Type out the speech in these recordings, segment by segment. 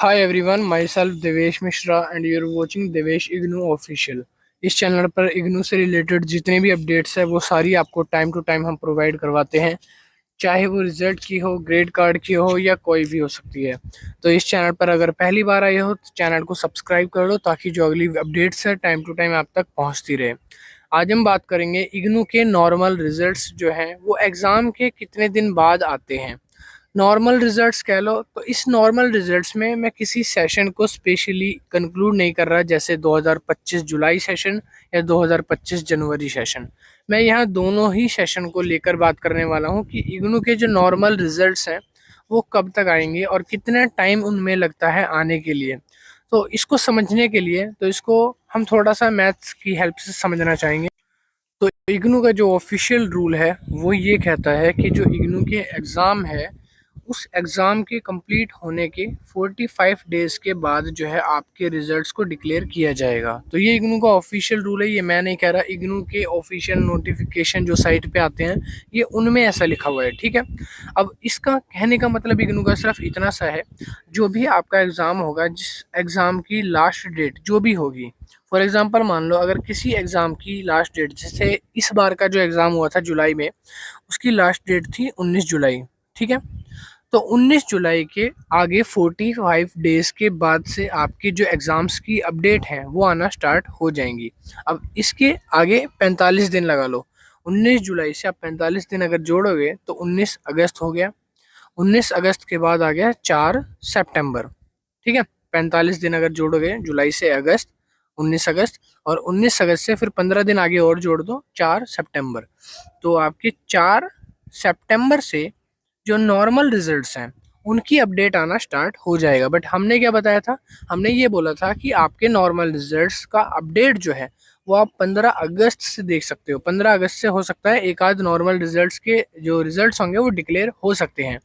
Hi everyone, myself Devesh Mishra and you're watching Devesh IGNOU official. इस channel पर इग्नू से related जितने भी अपडेट्स है वो सारी आपको टाइम टू टाइम हम प्रोवाइड करवाते हैं, चाहे वो रिजल्ट की हो, ग्रेड कार्ड की हो या कोई भी हो सकती है। तो इस चैनल पर अगर पहली बार आए हो तो चैनल को सब्सक्राइब कर लो ताकि जो अगली अपडेट्स है टाइम टू टाइम आप तक पहुंचती रहे। आज हम बात करेंगे इग्नू के नॉर्मल रिजल्ट्स जो हैं वो एग्ज़ाम के कितने दिन बाद आते हैं। नॉर्मल रिजल्ट्स कह लो तो इस नॉर्मल रिजल्ट्स में मैं किसी सेशन को स्पेशली कंक्लूड नहीं कर रहा, जैसे 2025 जुलाई सेशन या 2025 जनवरी सेशन। मैं यहाँ दोनों ही सेशन को लेकर बात करने वाला हूँ कि इग्नू के जो नॉर्मल रिजल्ट्स हैं वो कब तक आएंगे और कितना टाइम उनमें लगता है आने के लिए। तो इसको समझने के लिए तो इसको हम थोड़ा सा मैथ्स की हेल्प से समझना चाहेंगे। तो इग्नू का जो ऑफिशियल रूल है वो ये कहता है कि जो इग्नू के एग्ज़ाम है उस एग्ज़ाम के कंप्लीट होने के 45 डेज़ के बाद जो है आपके रिजल्ट्स को डिक्लेयर किया जाएगा। तो ये इग्नू का ऑफिशियल रूल है, ये मैं नहीं कह रहा। इग्नू के ऑफिशियल नोटिफिकेशन जो साइट पे आते हैं ये उनमें ऐसा लिखा हुआ है, ठीक है। अब इसका कहने का मतलब इग्नू का सिर्फ इतना सा है, जो भी आपका एग्ज़ाम होगा, जिस एग्ज़ाम की लास्ट डेट जो भी होगी, फॉर एग्ज़ाम्पल मान लो अगर किसी एग्ज़ाम की लास्ट डेट, जैसे इस बार का जो एग्ज़ाम हुआ था जुलाई में, उसकी लास्ट डेट थी 19 जुलाई, ठीक है। तो 19 जुलाई के आगे 45 डेज़ के बाद से आपके जो एग्ज़ाम्स की अपडेट हैं वो आना स्टार्ट हो जाएंगी। अब इसके आगे 45 दिन लगा लो। 19 जुलाई से आप 45 दिन अगर जोड़ोगे तो 19 अगस्त हो गया। 19 अगस्त के बाद आ गया 4 सितंबर, ठीक है। 45 दिन अगर जोड़ोगे जुलाई से अगस्त, 19 अगस्त, और 19 अगस्त से फिर 15 दिन आगे और जोड़ दो, 4 सितंबर। तो आपके 4 सितंबर से जो नॉर्मल रिजल्ट्स हैं उनकी अपडेट आना स्टार्ट हो जाएगा। बट हमने क्या बताया था, हमने ये बोला था कि आपके नॉर्मल रिजल्ट्स का अपडेट जो है वो आप 15 अगस्त से देख सकते हो। 15 अगस्त से हो सकता है एक आध नॉर्मल रिजल्ट्स के जो रिजल्ट्स होंगे वो डिक्लेयर हो सकते हैं।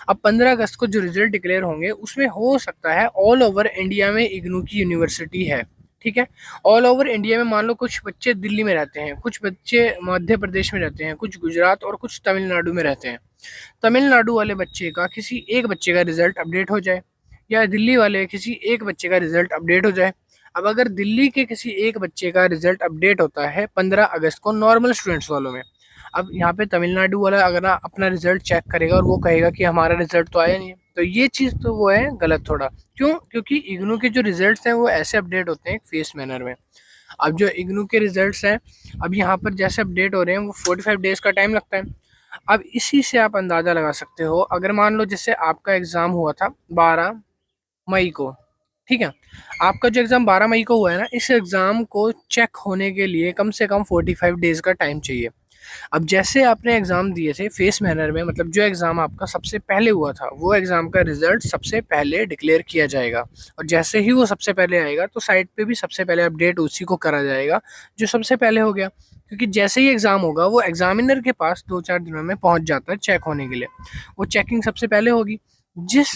अब 15 अगस्त को जो रिजल्ट डिक्लेयर होंगे उसमें हो सकता है ऑल ओवर इंडिया में इग्नू की यूनिवर्सिटी है, ठीक है। ऑल ओवर इंडिया में मान लो कुछ बच्चे दिल्ली में रहते हैं, कुछ बच्चे मध्य प्रदेश में रहते हैं, कुछ गुजरात और कुछ तमिलनाडु में रहते हैं। तमिलनाडु वाले बच्चे का किसी एक बच्चे का रिजल्ट अपडेट हो जाए या दिल्ली वाले किसी एक बच्चे का रिजल्ट अपडेट हो जाए। अब अगर दिल्ली के किसी एक बच्चे का रिजल्ट अपडेट होता है 15 अगस्त को नॉर्मल स्टूडेंट्स वालों में, अब यहाँ पे तमिलनाडु वाला अगर अपना रिजल्ट चेक करेगा और वो कहेगा कि हमारा रिजल्ट तो आया नहीं है, तो ये चीज़ तो वो है गलत थोड़ा। क्यों? क्योंकि इग्नू के जो रिजल्ट्स हैं वो ऐसे अपडेट होते हैं फेस मैनर में। अब जो इग्नू के रिजल्ट्स हैं, अब यहाँ पर जैसे अपडेट हो रहे हैं वो 45 डेज़ का टाइम लगता है। अब इसी से आप अंदाज़ा लगा सकते हो, अगर मान लो जैसे आपका एग्ज़ाम हुआ था 12 मई को, ठीक है। आपका जो एग्ज़ाम 12 मई को हुआ है ना, इस एग्ज़ाम को चेक होने के लिए कम से कम 45 डेज़ का टाइम चाहिए। अब जैसे आपने एग्ज़ाम दिए थे फेस मैनर में, मतलब जो एग्ज़ाम आपका सबसे पहले हुआ था वो एग्ज़ाम का रिज़ल्ट सबसे पहले डिक्लेयर किया जाएगा। और जैसे ही वो सबसे पहले आएगा तो साइट पे भी सबसे पहले अपडेट उसी को करा जाएगा जो सबसे पहले हो गया। क्योंकि जैसे ही एग्ज़ाम होगा वो एग्ज़ामिनर के पास 2-4 दिनों में पहुंच जाता है चेक होने के लिए। वो चेकिंग सबसे पहले होगी। जिस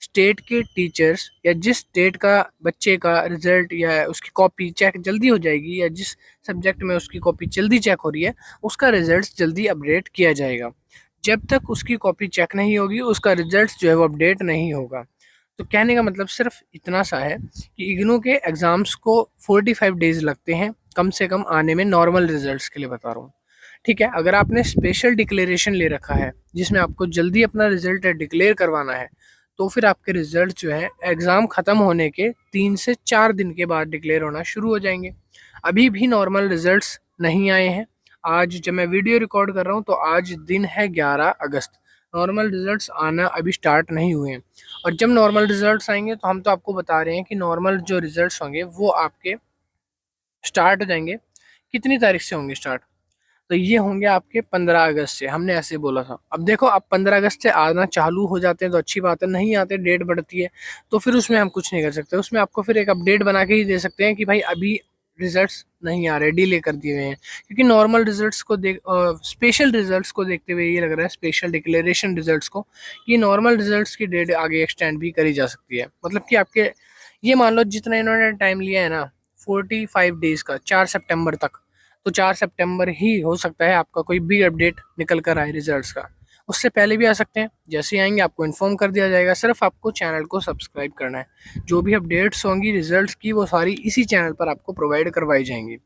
स्टेट के टीचर्स या जिस स्टेट का बच्चे का रिजल्ट या उसकी कॉपी चेक जल्दी हो जाएगी, या जिस सब्जेक्ट में उसकी कॉपी जल्दी चेक हो रही है, उसका रिजल्ट जल्दी अपडेट किया जाएगा। जब तक उसकी कॉपी चेक नहीं होगी उसका रिजल्ट जो है वो अपडेट नहीं होगा। तो कहने का मतलब सिर्फ इतना सा है कि इग्नू के एग्ज़ाम्स को 45 डेज़ लगते हैं कम से कम आने में, नॉर्मल रिजल्ट्स के लिए बता रहा हूँ, ठीक है। अगर आपने स्पेशल डिक्लेरेशन ले रखा है जिसमें आपको जल्दी अपना रिजल्ट डिक्लेयर करवाना है, तो फिर आपके रिजल्ट जो है एग्ज़ाम ख़त्म होने के 3 से 4 दिन के बाद डिक्लेयर होना शुरू हो जाएंगे। अभी भी नॉर्मल रिजल्ट्स नहीं आए हैं। आज जब मैं वीडियो रिकॉर्ड कर रहा हूँ तो आज दिन है 11 अगस्त। नॉर्मल रिजल्ट्स आना अभी स्टार्ट नहीं हुए हैं। और जब नॉर्मल रिजल्ट्स आएंगे तो हम तो आपको बता रहे हैं कि नॉर्मल जो रिजल्ट्स होंगे वो आपके स्टार्ट हो जाएंगे। कितनी तारीख से होंगे स्टार्ट? तो ये होंगे आपके 15 अगस्त से, हमने ऐसे बोला था। अब देखो अब 15 अगस्त से आना चालू हो जाते हैं तो अच्छी बात है, नहीं आते डेट बढ़ती है तो फिर उसमें हम कुछ नहीं कर सकते। उसमें आपको फिर एक अपडेट बना के ही दे सकते हैं कि भाई अभी रिजल्ट्स नहीं आ रहे, डिले कर दिए हुए हैं। क्योंकि नॉर्मल रिजल्ट्स को देख स्पेशल रिजल्ट्स को देखते हुए ये लग रहा है, स्पेशल डिक्लेरेशन रिजल्ट्स को, कि नॉर्मल रिजल्ट्स की डेट आगे एक्सटेंड भी करी जा सकती है। मतलब कि आपके ये मान लो जितना इन्होंने टाइम लिया है ना, 45 डेज़ का, 4 सितंबर तक, तो 4 सितंबर ही हो सकता है आपका कोई बिग अपडेट निकल कर आए रिजल्ट्स का। उससे पहले भी आ सकते हैं। जैसे ही आएंगे आपको इन्फॉर्म कर दिया जाएगा। सिर्फ आपको चैनल को सब्सक्राइब करना है। जो भी अपडेट्स होंगी रिजल्ट्स की वो सारी इसी चैनल पर आपको प्रोवाइड करवाई जाएंगी।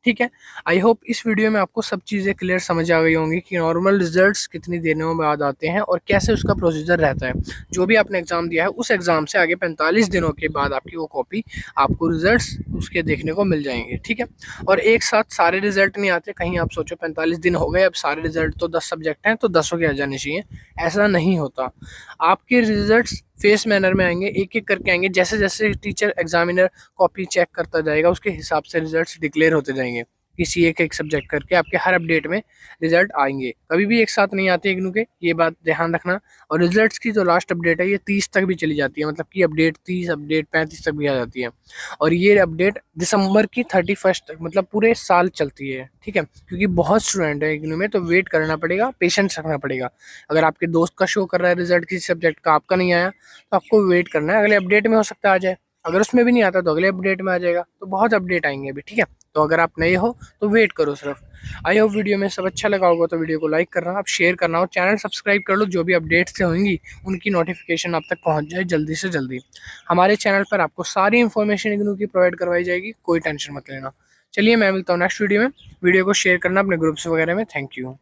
ठीक है। आई होप इस वीडियो में आपको सब चीज़ें क्लियर समझ आ गई होंगी कि नॉर्मल रिजल्ट्स कितनी दिनों बाद आते हैं और कैसे उसका प्रोसीजर रहता है। जो भी आपने एग्ज़ाम दिया है उस एग्ज़ाम से आगे 45 दिनों के बाद आपकी वो कॉपी आपको रिजल्ट्स उसके देखने को मिल जाएंगे। ठीक है। और एक साथ सारे रिजल्ट नहीं आते। कहीं आप सोचो 45 दिन हो गए, अब सारे रिजल्ट तो 10 सब्जेक्ट हैं तो 10 के आ जाने चाहिए। ऐसा नहीं होता। आपके रिजल्ट्स फेस मैनर में आएंगे, एक एक करके आएंगे। जैसे जैसे टीचर एग्जामिनर कॉपी चेक करता जाएगा उसके हिसाब से रिजल्ट्स डिक्लेयर होते जाएंगे। किसी एक एक सब्जेक्ट करके आपके हर अपडेट में रिजल्ट आएंगे। कभी भी एक साथ नहीं आते इग्नू के, ये बात ध्यान रखना। और रिजल्ट्स की जो लास्ट अपडेट है ये 30 तक भी चली जाती है, मतलब कि अपडेट 30, अपडेट 35 तक भी आ जाती है। और ये अपडेट दिसंबर की 31 तक, मतलब पूरे साल चलती है। ठीक है। क्योंकि बहुत स्टूडेंट है इग्नू में, तो वेट करना पड़ेगा, पेशेंस रखना पड़ेगा। अगर आपके दोस्त का शो कर रहा है रिजल्ट किसी सब्जेक्ट का, आपका नहीं आया, तो आपको वेट करना है। अगले अपडेट में हो सकता है आ जाए, अगर उसमें भी नहीं आता तो अगले अपडेट में आ जाएगा। तो बहुत अपडेट आएंगे अभी। ठीक है। तो अगर आप नए हो तो वेट करो सिर्फ। आई होप वीडियो में सब अच्छा लगा होगा, तो वीडियो को लाइक करना, आप शेयर करना और चैनल सब्सक्राइब कर लो। जो भी अपडेट्स से होंगी उनकी नोटिफिकेशन आप तक पहुंच जाए जल्दी से जल्दी। हमारे चैनल पर आपको सारी इन्फॉर्मेशन इग्नू की प्रोवाइड करवाई जाएगी, कोई टेंशन मत लेना। चलिए मैं मिलता हूँ नेक्स्ट वीडियो में। वीडियो को शेयर करना अपने ग्रुप्स वगैरह में। Thank you.